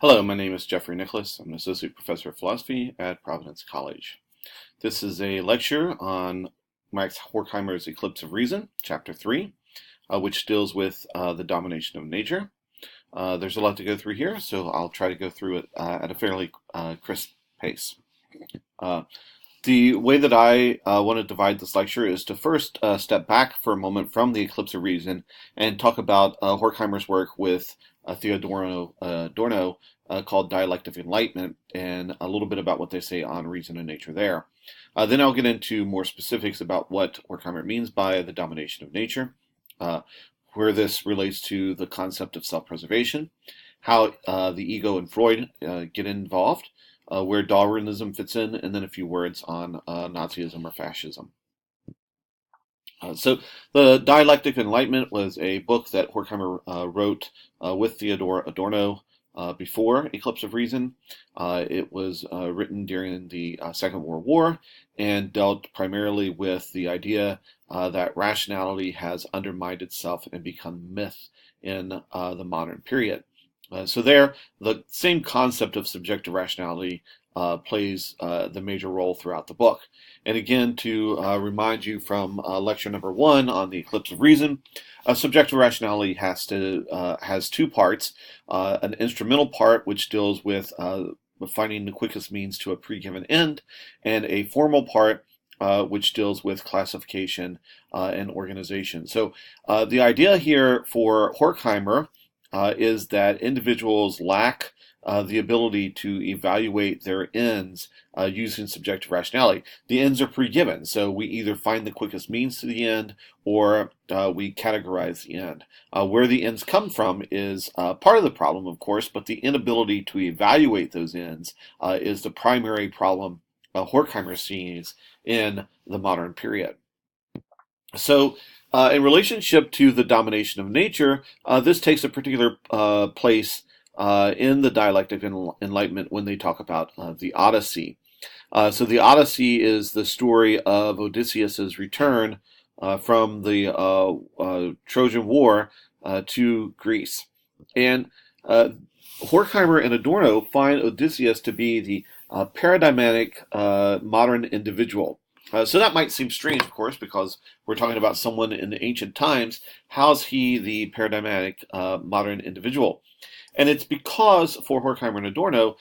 Hello, my name is Jeffrey Nicholas. I'm an Associate Professor of Philosophy at Providence College. This is a lecture on Max Horkheimer's Eclipse of Reason, Chapter 3, which deals with the domination of nature. There's a lot to go through here, so I'll try to go through it at a fairly crisp pace. The way that I want to divide this lecture is to first step back for a moment from the Eclipse of Reason and talk about Horkheimer's work with Theodor Adorno called Dialectic of Enlightenment, and a little bit about what they say on reason and nature there. Then I'll get into more specifics about what Horkheimer means by the domination of nature, where this relates to the concept of self-preservation, how the ego and Freud get involved, where Darwinism fits in, and then a few words on Nazism or fascism. So the Dialectic of Enlightenment was a book that Horkheimer wrote with Theodor Adorno before Eclipse of Reason. It was written during the Second World War and dealt primarily with the idea that rationality has undermined itself and become myth in the modern period. So there, the same concept of subjective rationality plays the major role throughout the book. And again, to remind you from lecture number 1 on the Eclipse of Reason, subjective rationality has two parts: an instrumental part, which deals with finding the quickest means to a pre-given end, and a formal part, which deals with classification and organization. So the idea here for Horkheimer is that individuals lack the ability to evaluate their ends using subjective rationality. The ends are pre-given, so we either find the quickest means to the end or we categorize the end. Where the ends come from is part of the problem, of course, but the inability to evaluate those ends is the primary problem Horkheimer sees in the modern period. So in relationship to the domination of nature, this takes a particular place in the Dialectic of Enlightenment when they talk about the Odyssey. So the Odyssey is the story of Odysseus's return from the Trojan War to Greece. And Horkheimer and Adorno find Odysseus to be the paradigmatic modern individual. So that might seem strange, of course, because we're talking about someone in the ancient times. How's he the paradigmatic modern individual? And it's because, for Horkheimer and Adorno,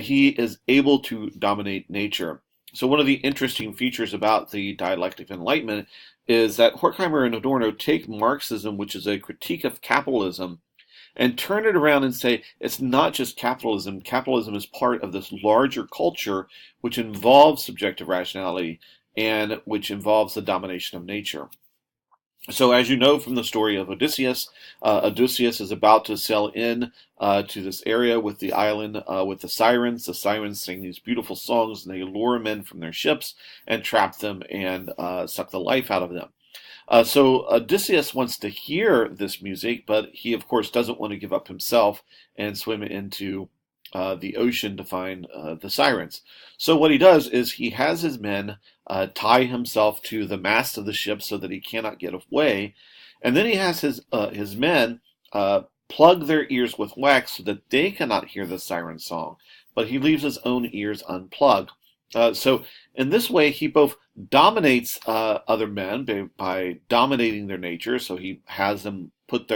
he is able to dominate nature. So one of the interesting features about the Dialectic of Enlightenment is that Horkheimer and Adorno take Marxism, which is a critique of capitalism, and turn it around and say it's not just capitalism. Capitalism is part of this larger culture which involves subjective rationality and which involves the domination of nature. So as you know from the story of Odysseus, Odysseus is about to sail in to this area with the island with the sirens. The sirens sing these beautiful songs, and they lure men from their ships and trap them and suck the life out of them. So Odysseus wants to hear this music, but he, of course, doesn't want to give up himself and swim into the ocean to find the sirens. So what he does is he has his men tie himself to the mast of the ship so that he cannot get away, and then he has his men plug their ears with wax so that they cannot hear the siren song, but he leaves his own ears unplugged. So in this way, he both dominates other men by dominating their nature. So he has them put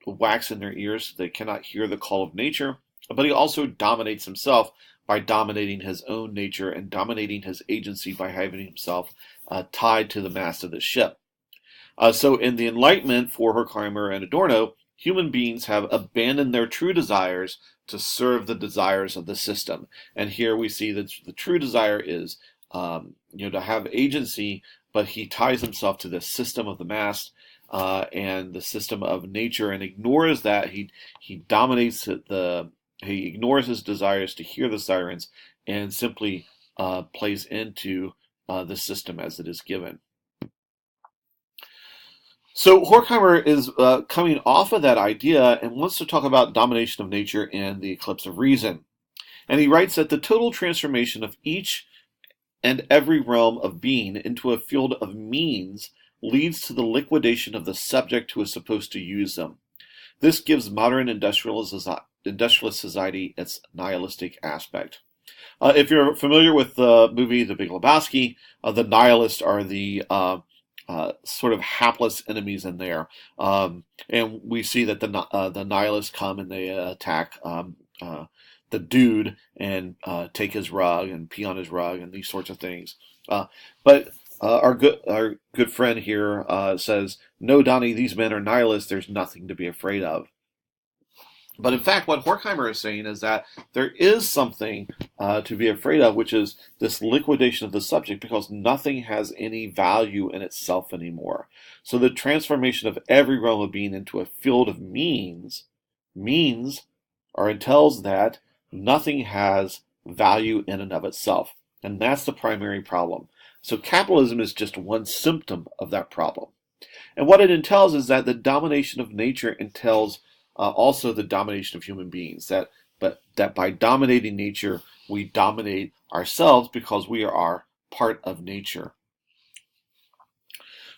wax in their ears so they cannot hear the call of nature. But he also dominates himself by dominating his own nature and dominating his agency by having himself tied to the mast of the ship. So in the Enlightenment for Horkheimer and Adorno, human beings have abandoned their true desires to serve the desires of the system. And here we see that the true desire is to have agency, but he ties himself to the system of the mast and the system of nature and ignores that. He dominates he ignores his desires to hear the sirens and simply plays into the system as it is given. So Horkheimer is coming off of that idea and wants to talk about domination of nature and the Eclipse of Reason. And he writes that the total transformation of each and every realm of being into a field of means leads to the liquidation of the subject who is supposed to use them. This gives modern industrialization industrialist society, its nihilistic aspect. If you're familiar with the movie The Big Lebowski, the nihilists are the sort of hapless enemies in there, and we see that the nihilists come and they attack the dude and take his rug and pee on his rug and these sorts of things. But our good friend here says, "No, Donnie, these men are nihilists. There's nothing to be afraid of." But in fact, what Horkheimer is saying is that there is something to be afraid of, which is this liquidation of the subject, because nothing has any value in itself anymore. So the transformation of every realm of being into a field of means or entails that nothing has value in and of itself. And that's the primary problem. So capitalism is just one symptom of that problem. And what it entails is that the domination of nature entails also the domination of human beings. But that by dominating nature, we dominate ourselves because we are part of nature.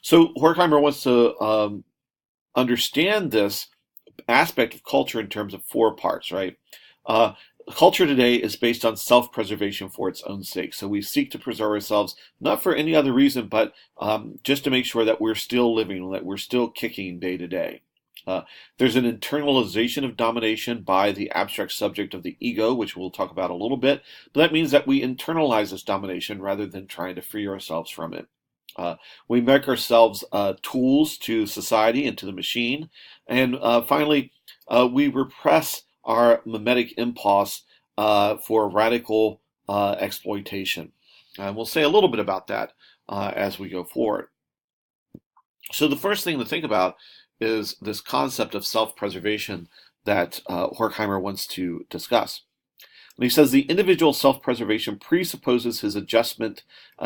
So Horkheimer wants to understand this aspect of culture in terms of four parts, right? Culture today is based on self-preservation for its own sake. So we seek to preserve ourselves, not for any other reason, but just to make sure that we're still living, that we're still kicking day to day. There's an internalization of domination by the abstract subject of the ego, which we'll talk about a little bit. But that means that we internalize this domination rather than trying to free ourselves from it. We make ourselves tools to society and to the machine. And finally, we repress our mimetic impulse for radical exploitation. And we'll say a little bit about that as we go forward. So the first thing to think about is this concept of self-preservation that Horkheimer wants to discuss. And he says the individual self-preservation presupposes his adjustment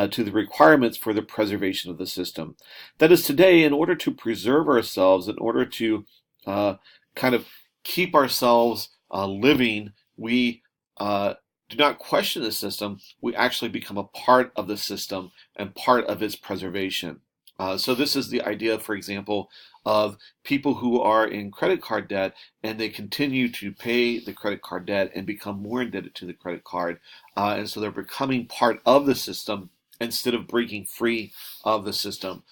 to the requirements for the preservation of the system. That is, today, in order to preserve ourselves, in order to kind of keep ourselves living, we do not question the system. We actually become a part of the system and part of its preservation. So this is the idea, for example, of people who are in credit card debt and they continue to pay the credit card debt and become more indebted to the credit card. And so they're becoming part of the system instead of breaking free of the system.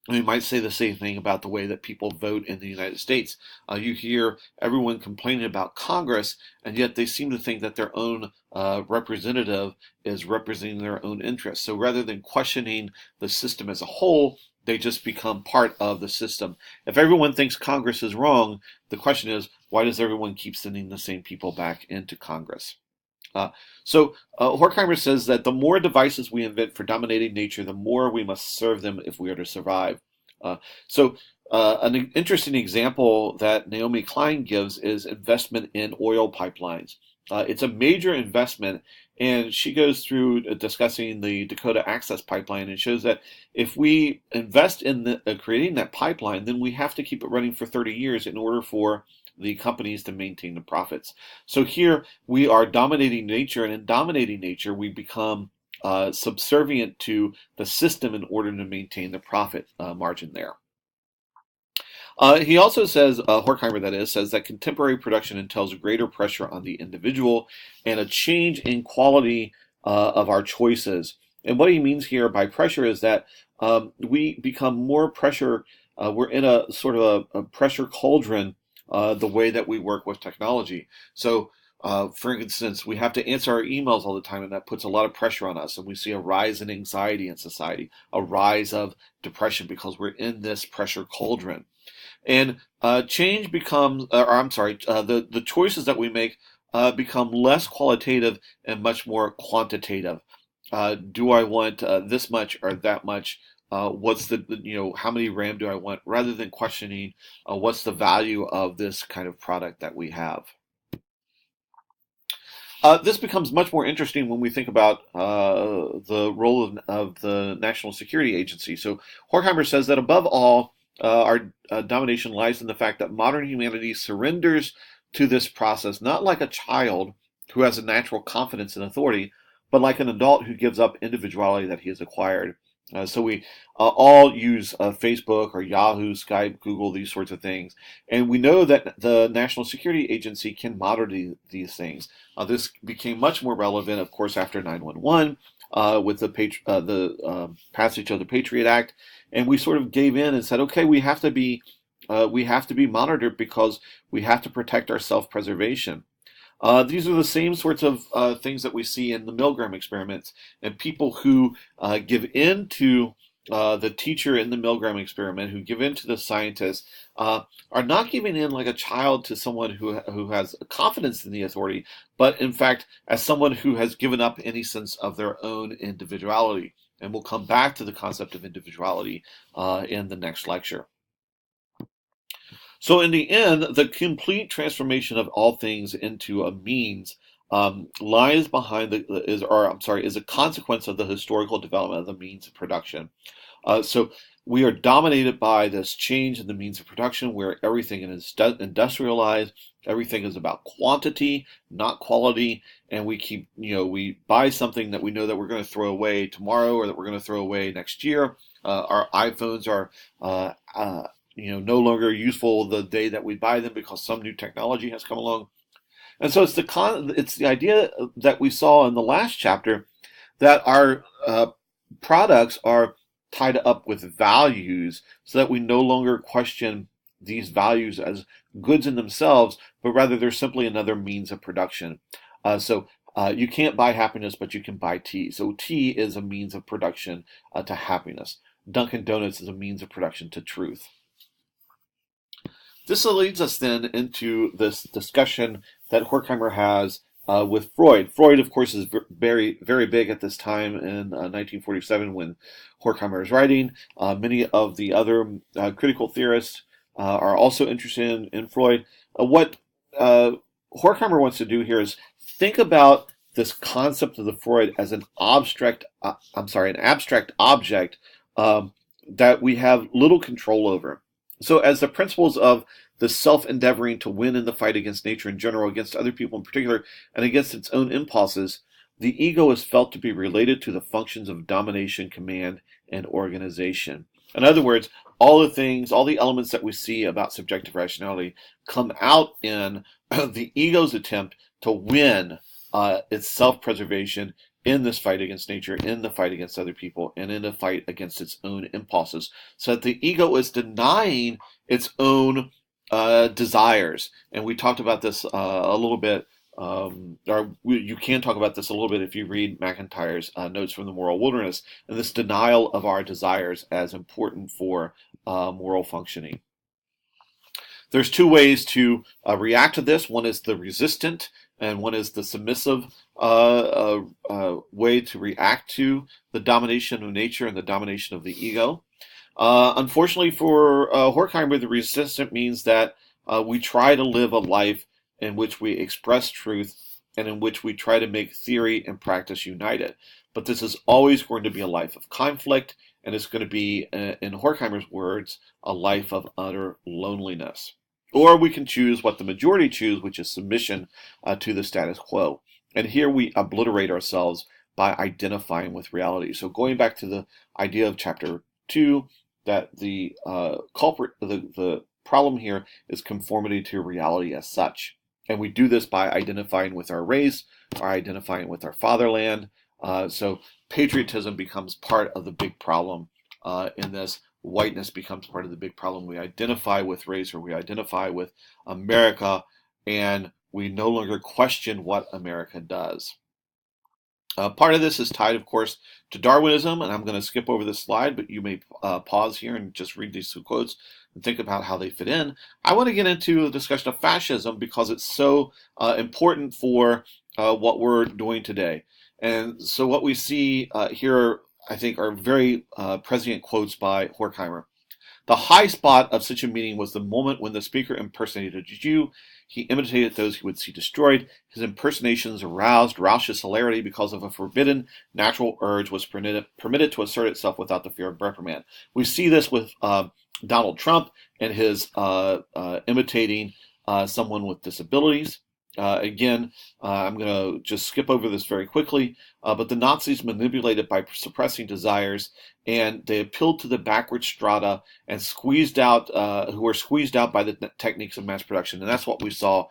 We might say the same thing about the way that people vote in the United States. You hear everyone complaining about Congress, and yet they seem to think that their own representative is representing their own interests. So rather than questioning the system as a whole, they just become part of the system. If everyone thinks Congress is wrong, the question is, why does everyone keep sending the same people back into Congress? So Horkheimer says that the more devices we invent for dominating nature, the more we must serve them if we are to survive. An interesting example that Naomi Klein gives is investment in oil pipelines. It's a major investment, and she goes through discussing the Dakota Access Pipeline and shows that if we invest in creating that pipeline, then we have to keep it running for 30 years in order for the companies to maintain the profits. So here we are dominating nature, and in dominating nature, we become subservient to the system in order to maintain the profit margin there. He also says, Horkheimer that is, says that contemporary production entails greater pressure on the individual and a change in quality of our choices. And what he means here by pressure is that we become more pressure, we're in a sort of a pressure cauldron the way that we work with technology. So, for instance, we have to answer our emails all the time, and that puts a lot of pressure on us. And we see a rise in anxiety in society, a rise of depression because we're in this pressure cauldron. And change becomes, the choices that we make become less qualitative and much more quantitative. Do I want this much or that much? What's how many RAM do I want? Rather than questioning what's the value of this kind of product that we have. This becomes much more interesting when we think about the role of the National Security Agency. So Horkheimer says that above all, our domination lies in the fact that modern humanity surrenders to this process not like a child who has a natural confidence in authority, but like an adult who gives up individuality that he has acquired. So we all use Facebook or Yahoo, Skype, Google, these sorts of things. And we know that the National Security Agency can monitor these things. This became much more relevant, of course, after 9/11 with the passage of the Patriot Act. And we sort of gave in and said, okay, we have to be monitored because we have to protect our self-preservation. These are the same sorts of things that we see in the Milgram experiments, and people who give in to the teacher in the Milgram experiment, who give in to the scientist, are not giving in like a child to someone who has confidence in the authority, but in fact as someone who has given up any sense of their own individuality. And we'll come back to the concept of individuality in the next lecture. So in the end, the complete transformation of all things into a means lies behind is a consequence of the historical development of the means of production. So we are dominated by this change in the means of production, where everything is industrialized. Everything is about quantity, not quality, and we buy something that we know that we're going to throw away tomorrow or that we're going to throw away next year. Our iPhones are no longer useful the day that we buy them because some new technology has come along. And so it's the idea that we saw in the last chapter that our products are tied up with values, so that we no longer question these values as goods in themselves, but rather they're simply another means of production. So you can't buy happiness, but you can buy tea. So tea is a means of production to happiness. Dunkin' Donuts is a means of production to truth. This leads us then into this discussion that Horkheimer has with Freud. Freud, of course, is very, very big at this time in 1947 when Horkheimer is writing. Many of the other critical theorists are also interested in Freud. What Horkheimer wants to do here is think about this concept of the Freud as an abstract object that we have little control over. So as the principles of the self-endeavoring to win in the fight against nature in general, against other people in particular, and against its own impulses, the ego is felt to be related to the functions of domination, command, and organization. In other words, all the elements that we see about subjective rationality come out in the ego's attempt to win its self-preservation in this fight against nature, in the fight against other people, and in the fight against its own impulses. So that the ego is denying its own desires. And we talked about this a little bit, you can talk about this a little bit if you read MacIntyre's Notes from the Moral Wilderness, and this denial of our desires as important for moral functioning. There's two ways to react to this. One is the resistant, and one is the submissive way to react to the domination of nature and the domination of the ego. Unfortunately for Horkheimer, the resistant means that we try to live a life in which we express truth and in which we try to make theory and practice united. But this is always going to be a life of conflict, and it's going to be, in Horkheimer's words, a life of utter loneliness. Or we can choose what the majority choose, which is submission to the status quo. And here we obliterate ourselves by identifying with reality. So going back to the idea of chapter 2, that the the problem here is conformity to reality as such. And we do this by identifying with our race, or identifying with our fatherland. So patriotism becomes part of the big problem in this. Whiteness becomes part of the big problem. We identify with race, or we identify with America, and we no longer question what America does. Part of this is tied, of course, to Darwinism, and I'm going to skip over this slide, but you may pause here and just read these two quotes and think about how they fit in. I want to get into a discussion of fascism because it's so important for what we're doing today. And so what we see here, I think, are very prescient quotes by Horkheimer. The high spot of such a meeting was the moment when the speaker impersonated a Jew. He imitated those he would see destroyed. His impersonations aroused raucous hilarity because of a forbidden natural urge was permitted to assert itself without the fear of reprimand. We see this with Donald Trump and his imitating someone with disabilities. Again, I'm going to just skip over this very quickly, but the Nazis manipulated by suppressing desires, and they appealed to the backward strata and who were squeezed out by the techniques of mass production, and that's what we saw